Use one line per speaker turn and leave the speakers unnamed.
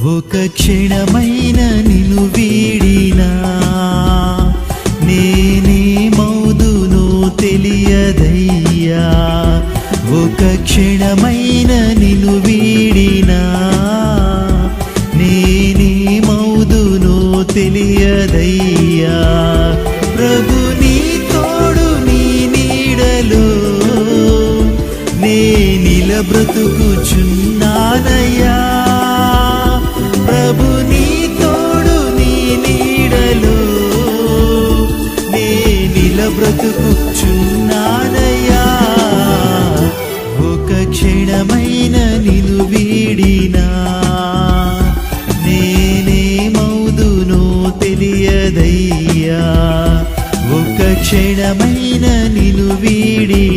ఒక క్షణమైన నిన్ను వీడినా నేనేమౌదునో తెలియదయ్యా. ఒక క్షణమైన నిన్ను వీడినా నేనేమౌదునో తెలియదయ్యా. ప్రభు నీ తోడు నీ నీడలో నే నిలబ్రతుకుచున్నానయ్యా. ప్రభు నీ తోడు నీ నీడలో నే నిలబ్రతుకుచున్నానయ్యా. ఒక క్షణమైన నిన్ను వీడినా నేనేమౌదునో తెలియదయ్యా. ఒక క్షణమైన నిన్ను వీడినా